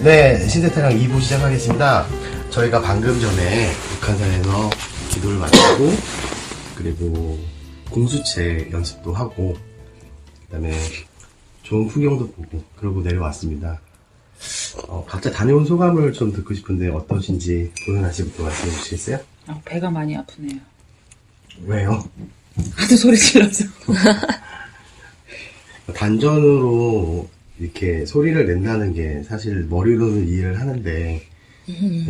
네, 신세태랑 2부 시작하겠습니다. 저희가 방금 전에 북한산에서 기도를 마치고, 그리고 공수채 연습도 하고, 그 다음에 좋은 풍경도 보고, 그러고 내려왔습니다. 각자 다녀온 소감을 좀 듣고 싶은데 어떠신지 도현아 씨부터 말씀해 주시겠어요? 배가 많이 아프네요. 왜요? 하도 소리 질러서. 단전으로 이렇게 소리를 낸다는 게 사실 머리로는 이해를 하는데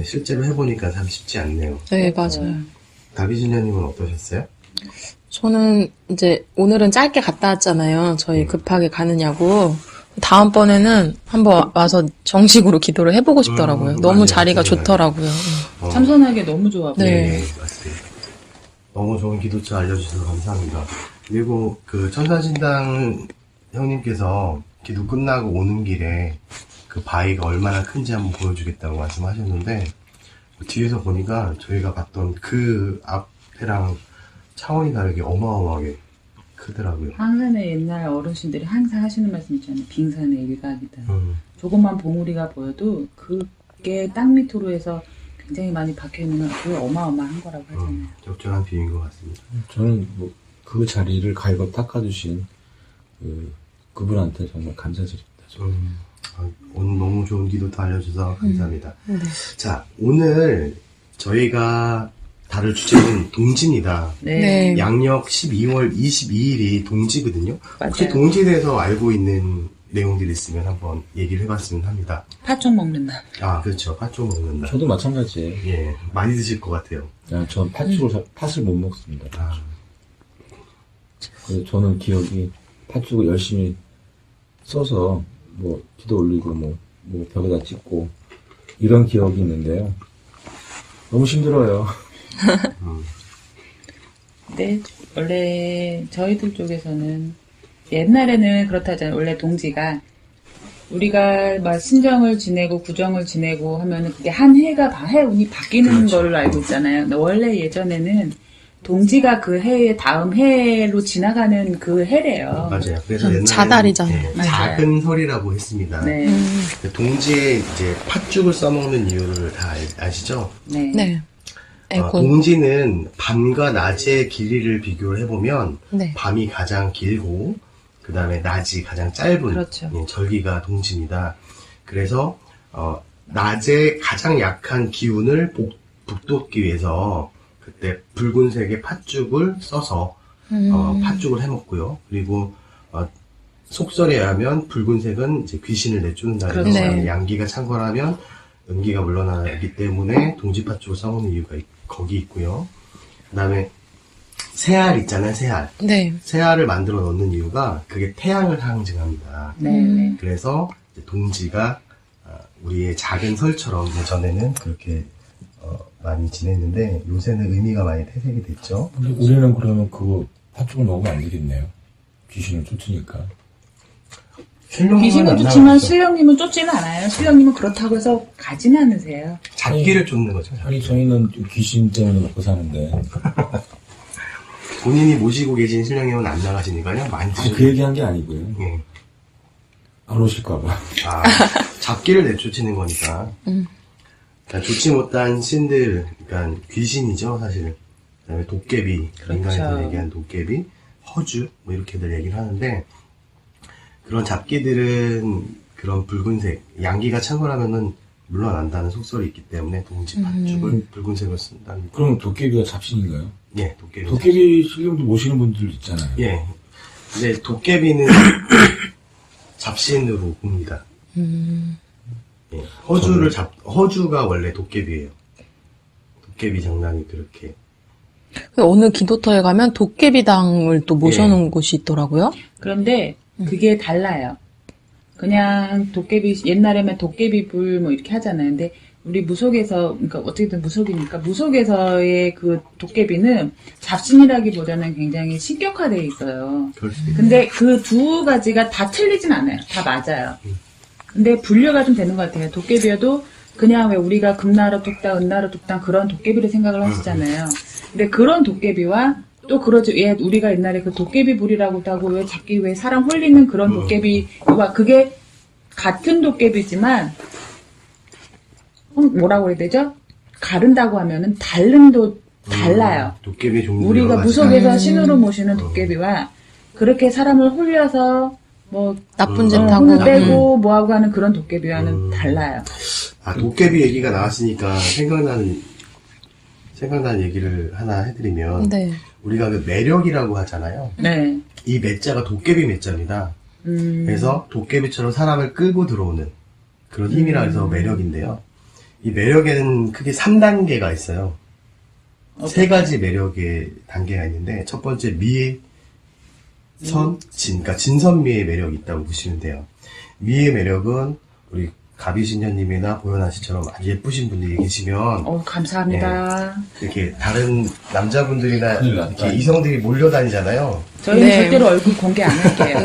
실제로 해보니까 참 쉽지 않네요. 네, 맞아요. 다비준현님은 어떠셨어요? 저는 이제 오늘은 짧게 갔다 왔잖아요. 저희 급하게 가느냐고. 다음번에는 한번 와서 정식으로 기도를 해보고 싶더라고요. 너무 맞아요. 자리가 맞아요. 좋더라고요. 참선하기 너무 좋아 보여요. 네. 맞습니다. 너무 좋은 기도처 알려주셔서 감사합니다. 그리고 그 천사신당 형님께서 기도 끝나고 오는 길에 그 바위가 얼마나 큰지 한번 보여주겠다고 말씀하셨는데 뒤에서 보니까 저희가 봤던 그 앞에랑 차원이 다르게 어마어마하게 크더라고요. 항산의 옛날 어르신들이 항상 하시는 말씀 있잖아요. 빙산의 일각이다. 조금만 봉우리가 보여도 그게 땅 밑으로 해서 굉장히 많이 박혀있는 그 어마어마한 거라고 하잖아요. 적절한 비유인 것 같습니다. 저는 뭐 그 자리를 갈고 닦아주신 그분한테 정말 감사드립니다. 오늘 너무 좋은 기도도 알려주셔서 감사합니다. 자, 오늘 저희가 다룰 주제는 동지입니다. 네. 양력 12월 22일이 동지거든요. 혹시 맞아요. 동지에 대해서 알고 있는 내용들이 있으면 한번 얘기를 해봤으면 합니다. 팥죽 먹는다. 아, 그렇죠. 팥죽 먹는다. 저도 마찬가지예요. 예, 많이 드실 것 같아요. 전 팥을 못 먹습니다. 아, 그래서 저는 기억이 팥죽을 열심히 써서 뭐 기도 올리고 뭐 벽에다 찍고 이런 기억이 있는데요. 너무 힘들어요. 근데 원래 저희들 쪽에서는 옛날에는 그렇다잖아요. 원래 동지가 우리가 막 신정을 지내고 구정을 지내고 하면은 그게 한 해가 해 운이 바뀌는 그렇죠. 거를 알고 있잖아요. 근데 원래 예전에는 동지가 그 해의 다음 해로 지나가는 그 해래요. 맞아요. 그래서 옛날에는 자달이잖아요. 맞아요. 작은 설이라고 했습니다. 네. 동지에 이제 팥죽을 써먹는 이유를 다 아시죠? 네. 네. 에고. 동지는 밤과 낮의 길이를 비교를 해보면 네. 밤이 가장 길고 그 다음에 낮이 가장 짧은 그렇죠. 절기가 동지입니다. 그래서 낮에 가장 약한 기운을 북돋기 위해서 그때 붉은색의 팥죽을 써서 팥죽을 해먹고요. 그리고 속설에 의하면 붉은색은 이제 귀신을 내쫓는다는 그렇죠. 네. 양기가 창궐하면 음기가 물러나기 때문에 동지팥죽을 써먹는 이유가 거기 있고요. 그 다음에 새알 있잖아요, 새알. 네. 새알을 만들어 넣는 이유가 그게 태양을 상징합니다. 네. 그래서 이제 동지가 우리의 작은 설처럼 예전에는 그렇게 많이 지냈는데 요새는 의미가 많이 퇴색이 됐죠. 근데 우리는 그러면 그거 팥죽을 먹으면 안 되겠네요. 귀신을 쫓으니까. 귀신은 쫓지만 신령님은 쫓지는 않아요. 신령님은 그렇다고 해서 가지는 않으세요. 잡기를 쫓는 거죠. 아니 저희는 귀신 때문에 먹고 사는데 본인이 모시고 계신 신령님은 안 나가시니까요. 많이 드시고. 그 얘기한 게 아니고요. 예. 안 오실까봐. 잡기를 내쫓는 거니까. 그러니까 좋지 못한 신들, 그러니까 귀신이죠, 사실. 그다음에 도깨비, 그렇죠. 인간에서 얘기한 도깨비, 허주, 뭐 이렇게들 얘기를 하는데 그런 잡기들은 그런 붉은색, 양기가 창궐하면은 물러난다는 속설이 있기 때문에 동지 팥죽을 붉은색을 쓴다는. 그럼 도깨비가 잡신인가요? 예, 도깨비. 도깨비 신령도 모시는 분들 있잖아요. 예. 근데 도깨비는 잡신으로 봅니다. 예. 허주가 원래 도깨비예요. 도깨비 장난이 그렇게. 어느 기도터에 가면 도깨비당을 또 모셔놓은 곳이 있더라고요. 그런데 그게 달라요. 그냥 도깨비, 옛날에는 도깨비 불 뭐 이렇게 하잖아요. 근데 우리 무속에서, 그러니까 어쨌든 무속이니까, 무속에서의 그 도깨비는 잡신이라기보다는 굉장히 신격화되어 있어요. 그럴 수도 있고. 근데 그 두 가지가 다 틀리진 않아요. 다 맞아요. 근데 분류가 좀 되는 것 같아요. 도깨비여도 그냥 왜 우리가 금나라 뚝딱, 은나라 뚝딱 그런 도깨비를 생각을 하시잖아요. 근데 그런 도깨비와 또 그러지, 예, 우리가 옛날에 그 도깨비 불이라고도 하고 왜 자기 왜 사람 홀리는 그런 도깨비와 그게 같은 도깨비지만 뭐라고 그래야 되죠? 가른다고 하면은 다름도 달라요. 도깨비 종류 우리가 여러 가지가 무속에서 신으로 모시는 도깨비와 그렇게 사람을 홀려서 뭐 나쁜 짓 혼을 하고. 빼고 뭐하고 하는 그런 도깨비와는 달라요. 도깨비 얘기가 나왔으니까 생각나는 얘기를 하나 해드리면 네. 우리가 그 매력이라고 하잖아요. 네. 이 매자가 도깨비 매자입니다. 그래서 도깨비처럼 사람을 끌고 들어오는 그런 힘이라 해서 매력인데요. 이 매력에는 크게 3단계가 있어요. 세 가지 매력의 단계가 있는데 첫 번째 미, 선, 진, 그러니까 진선미의 매력이 있다고 보시면 돼요. 미의 매력은 우리 가비신녀님이나 보현아 씨처럼 아주 예쁘신 분들이 계시면 감사합니다. 이렇게 다른 남자분들이나 큰일 났다. 이렇게 이성들이 몰려다니잖아요. 저희는 네. 절대로 얼굴 공개 안 할게요.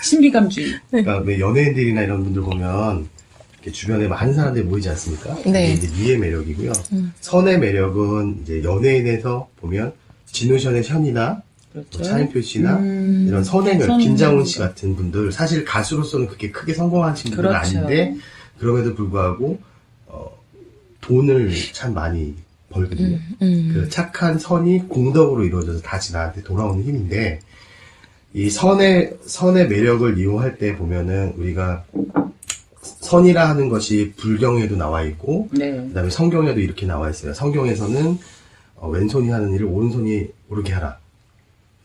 신비감주의. 그러니까 왜 연예인들이나 이런 분들 보면 이렇게 주변에 많은 사람들이 모이지 않습니까? 네. 이게 이제 미의 매력이고요. 선의 매력은 이제 연예인에서 보면 진우션의 션이나 그렇죠. 차인표 씨나 이런 선행을 선- 김장훈 씨 같은 분들 사실 가수로서는 그렇게 크게 성공하신 분들은 그렇죠. 아닌데 그럼에도 불구하고 돈을 참 많이 벌거든요. 그 착한 선이 공덕으로 이루어져서 다시 나한테 돌아오는 힘인데 이 선의 매력을 이용할 때 보면은 우리가 선이라 하는 것이 불경에도 나와 있고 네. 그다음에 성경에도 이렇게 나와 있어요. 성경에서는 왼손이 하는 일을 오른손이 오르게 하라.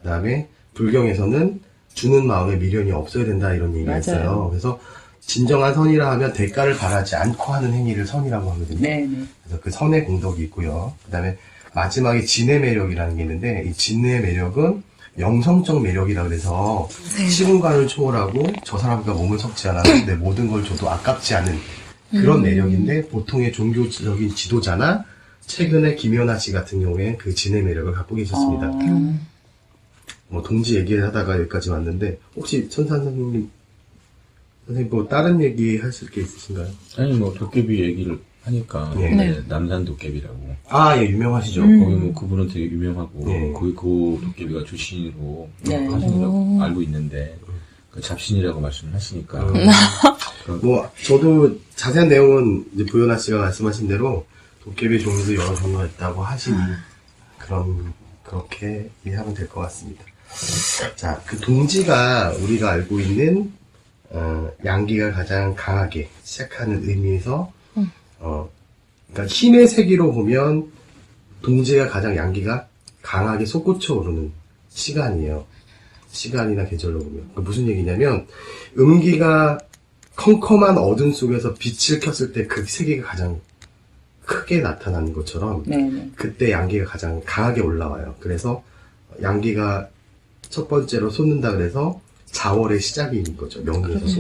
그다음에 불경에서는 주는 마음에 미련이 없어야 된다 이런 얘기가 맞아요. 있어요. 그래서 진정한 선이라 하면 대가를 바라지 않고 하는 행위를 선이라고 하거든요. 네. 그래서 그 선의 공덕이 있고요. 그다음에 마지막에 진의 매력이라는 게 있는데 이 진의 매력은 영성적 매력이라 그래서 시공간을 초월하고 저 사람과 몸을 섞지 않아도 내 모든 걸 줘도 아깝지 않은 그런 매력인데 보통의 종교적인 지도자나 최근에 김연아 씨 같은 경우에 그 진의 매력을 갖고 계셨습니다. 뭐 동지 얘기하다가 여기까지 왔는데 혹시 천산 선생님 뭐 다른 얘기 하실 게 있으신가요? 아니 뭐 도깨비 얘기를 하니까 네. 네, 남산 도깨비라고 아, 예, 유명하시죠. 거기 뭐 그분은 되게 유명하고 네. 거기 그 도깨비가 주신으로 네. 하신다고 알고 있는데 그 잡신이라고 말씀하시니까 뭐 저도 자세한 내용은 이제 보현아 씨가 말씀하신 대로 도깨비 종류도 여러 종류가 있다고 하시니 그렇게 이해하면 될 것 같습니다. 자, 그 동지가 우리가 알고 있는 양기가 가장 강하게 시작하는 의미에서 그러니까 힘의 세기로 보면 동지가 가장 양기가 강하게 솟구쳐 오르는 시간이에요. 시간이나 계절로 보면. 그러니까 무슨 얘기냐면 음기가 컴컴한 어둠 속에서 빛을 켰을 때 그 세기가 가장 크게 나타나는 것처럼 네. 그때 양기가 가장 강하게 올라와요. 그래서 양기가 첫 번째로 솟는다 그래서 자월의 시작인 거죠. 명리에서.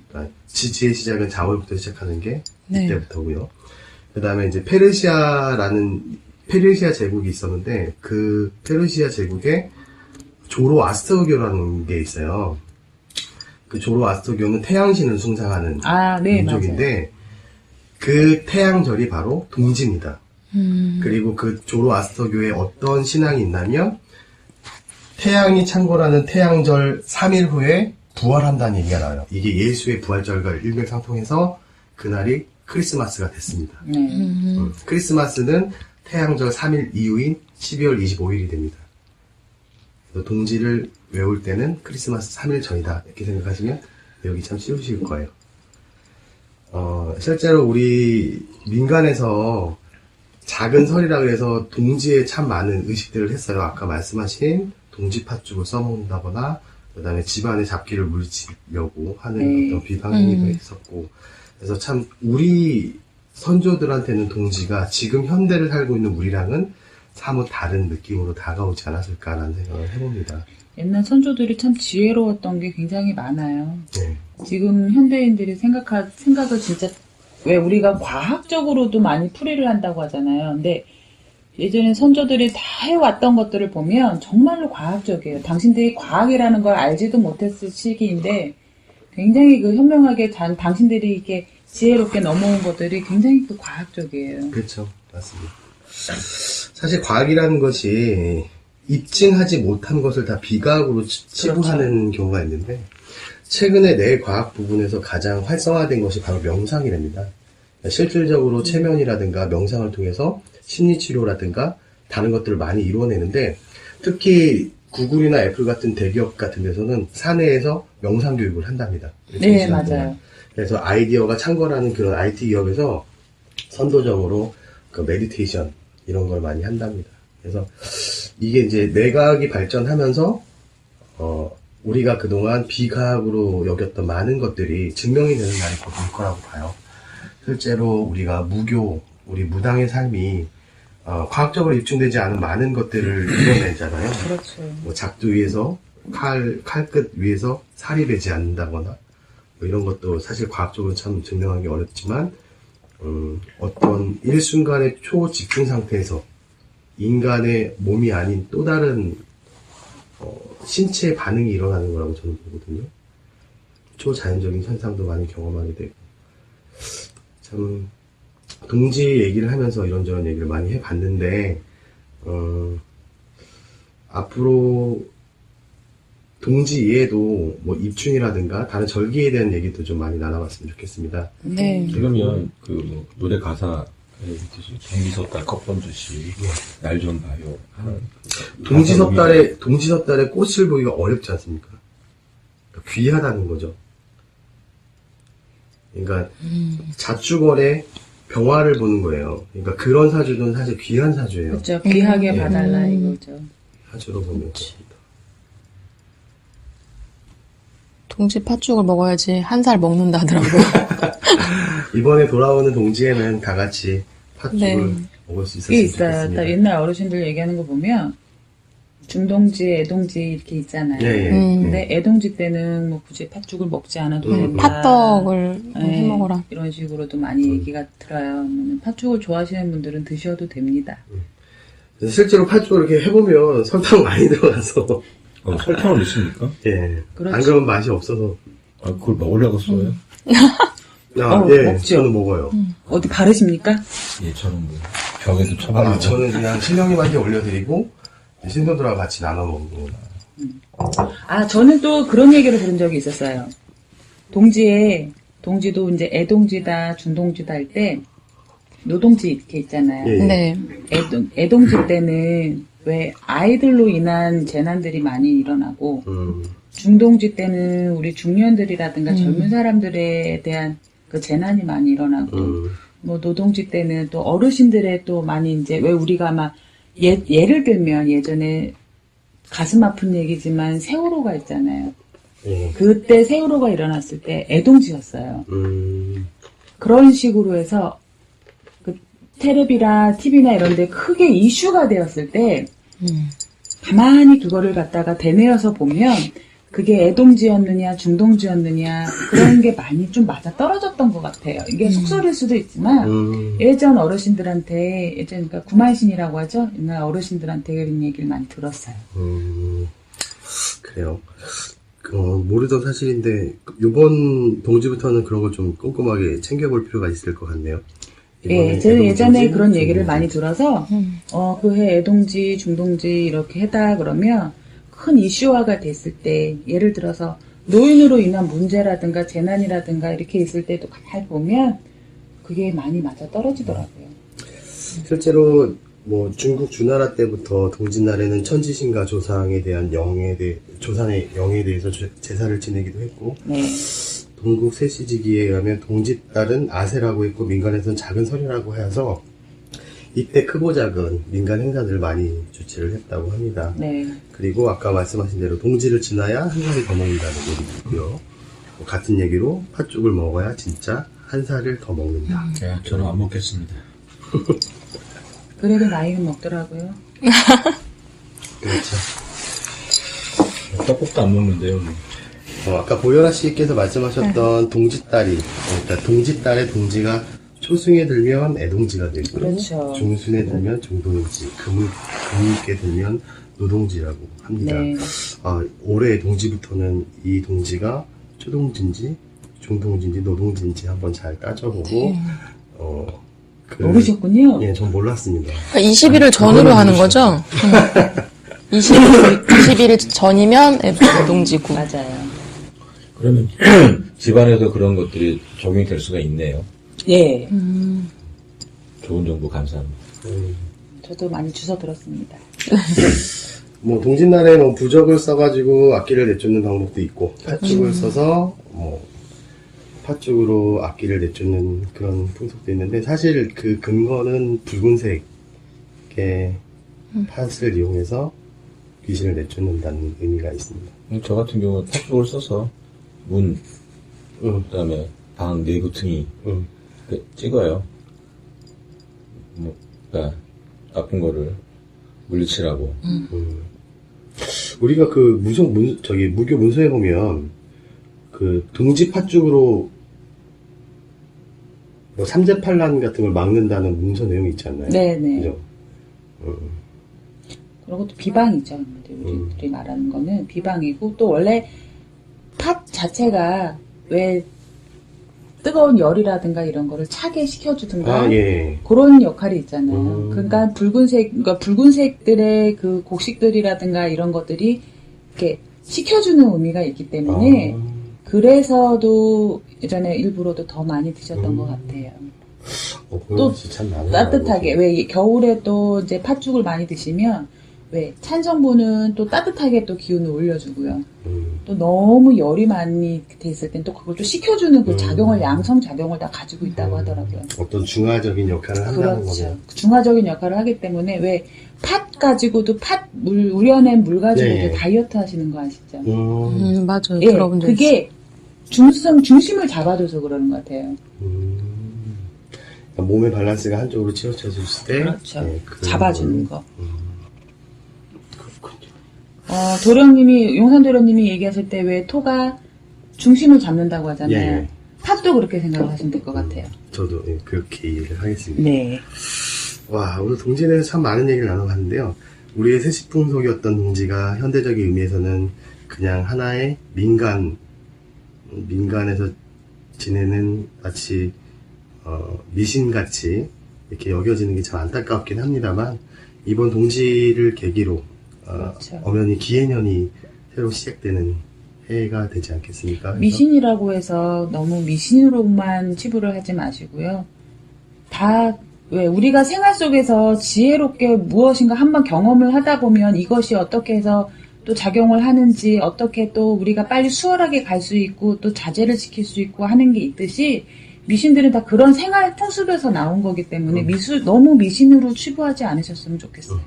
그러니까 지지의 시작은 자월부터 시작하는 게 네. 이때부터고요. 그 다음에 이제 페르시아 제국이 있었는데 그 페르시아 제국에 조로아스터교라는 게 있어요. 그 조로아스터교는 태양신을 숭상하는 네, 민족인데 그 태양절이 바로 동지입니다. 그리고 그 조로아스터교에 어떤 신앙이 있냐면 태양이 창궐하는 태양절 3일 후에 부활한다는 얘기가 나와요. 이게 예수의 부활절과 일맥상통해서 그날이 크리스마스가 됐습니다. 크리스마스는 태양절 3일 이후인 12월 25일이 됩니다. 그래서 동지를 외울 때는 크리스마스 3일 전이다 이렇게 생각하시면 여기 참 쉬우실 거예요. 실제로 우리 민간에서 작은 설이라 그래서 동지에 참 많은 의식들을 했어요. 아까 말씀하신 동지 팥죽을 써먹는다거나 그 다음에 집안의 잡기를 물리치려고 하는 어떤 비방행위가 있었고 그래서 참 우리 선조들한테는 동지가 지금 현대를 살고 있는 우리랑은 사뭇 다른 느낌으로 다가오지 않았을까라는 생각을 해봅니다. 옛날 선조들이 참 지혜로웠던 게 굉장히 많아요. 네. 지금 현대인들이 생각을 진짜 왜 우리가 과학적으로도 많이 풀이를 한다고 하잖아요. 근데 예전에 선조들이 다 해왔던 것들을 보면 정말로 과학적이에요. 당신들이 과학이라는 걸 알지도 못했을 시기인데 굉장히 그 현명하게 당신들이 이렇게 지혜롭게 넘어온 것들이 굉장히 그 과학적이에요. 그렇죠. 맞습니다. 사실 과학이라는 것이 입증하지 못한 것을 다 비과학으로 치부하는 경우가 있는데 최근에 뇌 과학 부분에서 가장 활성화된 것이 바로 명상이랍니다. 실질적으로 체면이라든가 명상을 통해서 심리치료라든가 다른 것들을 많이 이루어내는데 특히 구글이나 애플 같은 대기업 같은 데서는 사내에서 명상 교육을 한답니다. 네, 맞아요. 그래서 아이디어가 창궐하는 그런 IT 기업에서 선도적으로 그 메디테이션 이런 걸 많이 한답니다. 그래서 이게 이제 내과학이 발전하면서 우리가 그동안 비과학으로 여겼던 많은 것들이 증명이 되는 날이 곧 올 거라고 봐요. 실제로 우리가 우리 무당의 삶이 과학적으로 입증되지 않은 많은 것들을 이뤄내잖아요. 그렇죠. 뭐 작두 위에서 칼끝 위에서 살이 배지 않는다거나 뭐 이런 것도 사실 과학적으로 참 증명하기 어렵지만 어떤 일순간의 초집중 상태에서 인간의 몸이 아닌 또 다른 신체의 반응이 일어나는 거라고 저는 보거든요. 초자연적인 현상도 많이 경험하게 되고 참 동지 얘기를 하면서 이런저런 얘기를 많이 해봤는데 앞으로 동지 이외에도 뭐 입춘이라든가 다른 절기에 대한 얘기도 좀 많이 나눠봤으면 좋겠습니다. 네. 그러면 그 노래 가사에 있듯이 동지섣달 컵번주시 날 좀 봐요. 동지섣달에 꽃을 보기가 어렵지 않습니까? 그러니까 귀하다는 거죠. 그러니까 자축월에 병화를 보는 거예요. 그러니까 그런 사주는 사실 귀한 사주예요. 그렇죠. 귀하게 봐달라 이거죠. 사주로 보면 그렇습니다. 동지 팥죽을 먹어야지 한 살 먹는다 하더라고요. 이번에 돌아오는 동지에는 다 같이 팥죽을 네. 먹을 수 그게 있었으면 있어요. 좋겠습니다. 딱 옛날 어르신들 얘기하는 거 보면 중동지, 애동지 이렇게 있잖아요. 예, 예. 근데 애동지 때는 뭐 굳이 팥죽을 먹지 않아도 된다. 팥떡을 네, 해먹어라. 이런 식으로도 많이 얘기가 들어요. 팥죽을 좋아하시는 분들은 드셔도 됩니다. 실제로 팥죽을 이렇게 해보면 설탕 많이 들어가서 설탕을 넣습니까? 예. 그렇지. 안 그러면 맛이 없어서 그걸 먹으려고 써요? 예, 먹죠. 저는 먹어요. 어디 바르십니까? 예, 저는 뭐 벽에도 처박고 저는 그냥 신령님한테 올려드리고 신도들하고 같이 나눠 먹고. 아, 저는 또 그런 얘기를 들은 적이 있었어요. 동지도 이제 애동지다, 중동지다 할 때, 노동지 이렇게 있잖아요. 예, 예. 네. 애동지 때는 왜 아이들로 인한 재난들이 많이 일어나고, 중동지 때는 우리 중년들이라든가 젊은 사람들에 대한 그 재난이 많이 일어나고, 뭐 노동지 때는 또 어르신들의 또 많이 이제 왜 우리가 막 예를 들면 예전에 가슴 아픈 얘기지만 세월호가 있잖아요. 예. 그때 세월호가 일어났을 때 애동지였어요. 그런 식으로 해서 그 텔레비나 TV나 이런 데 크게 이슈가 되었을 때 가만히 그거를 갖다가 되뇌어서 보면 그게 애동지였느냐 중동지였느냐 그런 게 많이 좀 맞아 떨어졌던 것 같아요. 이게 속설일 수도 있지만 예전 어르신들한테 그러니까 구만신이라고 하죠. 옛날 어르신들한테 그런 얘기를 많이 들었어요. 그래요. 모르던 사실인데 이번 동지부터는 그런 걸 좀 꼼꼼하게 챙겨볼 필요가 있을 것 같네요. 예, 제가 예전에 그런 얘기를 많이 들어서 그 해 애동지, 중동지 이렇게 해다 그러면 큰 이슈화가 됐을 때 예를 들어서 노인으로 인한 문제라든가 재난이라든가 이렇게 있을 때도 가만히 보면 그게 많이 맞아 떨어지더라고요. 실제로 뭐 중국 주나라 때부터 동짓날에는 천지신과 조상에 대한 조상의 영에 대해서 제사를 지내기도 했고 네. 동국 세시지기에 의하면 동짓달은 아세라고 했고 민간에서는 작은 설이라고 해서 이때 크고 작은 민간 행사들을 많이 주최를 했다고 합니다. 네. 그리고 아까 말씀하신 대로 동지를 지나야 한 살이 더 먹는다는 얘기도 있고요. 같은 얘기로 팥죽을 먹어야 진짜 한 살을 더 먹는다. 야, 저는 안 먹겠습니다. 그래도 나이는 먹더라고요. 그렇죠. 떡국도 안 먹는데요. 아까 보현아 씨께서 말씀하셨던 동짓달이, 그러니까 동짓달의 동지가 초승에 들면 애동지가 되고, 그렇죠. 중순에 들면 중동지, 금일께 들면 노동지라고 합니다. 네. 올해 동지부터는 이 동지가 초동지인지, 중동지인지, 노동지인지 한번 잘 따져보고, 모르셨군요. 예, 전 몰랐습니다. 그러니까 20일을 전으로 하는 거죠? 20일 전이면 애동지고. 맞아요. 그러면 집안에도 그런 것들이 적용이 될 수가 있네요. 예. 좋은 정보 감사합니다. 저도 많이 주워 들었습니다. 뭐 동짓날에 뭐 부적을 써가지고 악기를 내쫓는 방법도 있고 팥죽을 써서 뭐 팥죽으로 악기를 내쫓는 그런 풍속도 있는데 사실 그 근거는 붉은색의 팥을 이용해서 귀신을 내쫓는다는 의미가 있습니다. 저 같은 경우는 팥죽을 써서 문, 응. 그다음에 방 내구퉁이 응. 찍어요. 뭐, 그러니까 나쁜 거를 물리치라고. 우리가 그 무교 문서에 보면 그 동지 팥죽으로 뭐 삼재팔란 같은 걸 막는다는 문서 내용이 있지 않나요? 네네. 그죠? 그리고 또 비방이죠. 우리들이 말하는 거는 비방이고, 또 원래 팥 자체가 왜 뜨거운 열이라든가 이런 거를 차게 식혀주든가 아, 예. 그런 역할이 있잖아요. 그러니까 붉은색들의 그 곡식들이라든가 이런 것들이 이렇게 식혀주는 의미가 있기 때문에 그래서도 예전에 일부러도 더 많이 드셨던 것 같아요. 또 참 많은 따뜻하게, 왜 겨울에 또 이제 팥죽을 많이 드시면 왜 찬성분은 또 따뜻하게 또 기운을 올려주고요. 또 너무 열이 많이 돼 있을 땐 또 그걸 또 식혀주는 그 작용을, 양성 작용을 다 가지고 있다고 하더라고요. 어떤 중화적인 역할을 한다는 그렇죠. 거죠. 중화적인 역할을 하기 때문에 왜 팥 가지고도 우려낸 물 가지고 네. 도 다이어트 하시는 거 아시죠? 맞아요. 예, 들어본 적 있어요. 그게 중심을 잡아줘서 그러는 것 같아요. 그러니까 몸의 밸런스가 한쪽으로 치우쳐졌을 때 그렇죠. 그런 잡아주는 걸로. 거. 그렇군요. 용산도련님이 얘기하실 때 왜 토가 중심을 잡는다고 하잖아요. 예. 팥도 그렇게 생각을 하시면 될 것 같아요. 저도 그렇게 이해를 하겠습니다. 네. 와, 오늘 동지에 대해서 참 많은 얘기를 나눠봤는데요. 우리의 세시풍속이었던 동지가 현대적인 의미에서는 그냥 하나의 민간에서 지내는 마치 미신같이 이렇게 여겨지는 게 참 안타깝긴 합니다만, 이번 동지를 계기로 그렇죠. 엄연히 기해년이 새로 시작되는 해가 되지 않겠습니까? 그래서 미신이라고 해서 너무 미신으로만 치부를 하지 마시고요. 왜 우리가 생활 속에서 지혜롭게 무엇인가 한번 경험을 하다 보면 이것이 어떻게 해서 또 작용을 하는지, 어떻게 또 우리가 빨리 수월하게 갈 수 있고 또 자제를 지킬 수 있고 하는 게 있듯이, 미신들은 다 그런 생활 풍습에서 나온 거기 때문에 너무 미신으로 치부하지 않으셨으면 좋겠어요.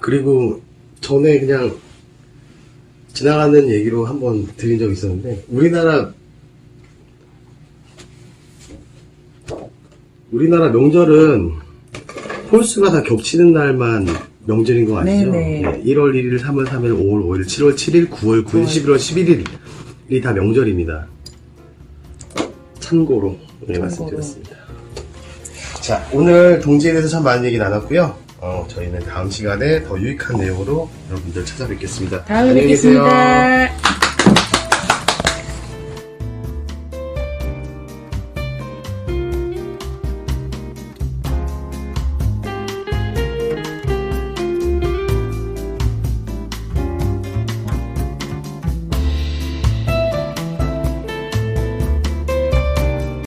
그리고 전에 그냥 지나가는 얘기로 한번 드린 적이 있었는데, 우리나라 명절은 홀수가 다 겹치는 날만 명절인 거 아시죠? 네네. 네, 1월 1일, 3월 3일, 5월 5일, 7월 7일, 9월 9일, 11월 11일이 다 명절입니다. 참고로 말씀드렸습니다. 자, 오늘 동지에 대해서 참 많은 얘기 나눴고요. 저희는 다음 시간에 더 유익한 내용으로 여러분들 찾아뵙겠습니다. 다음에 안녕히 계세요. 뵙겠습니다.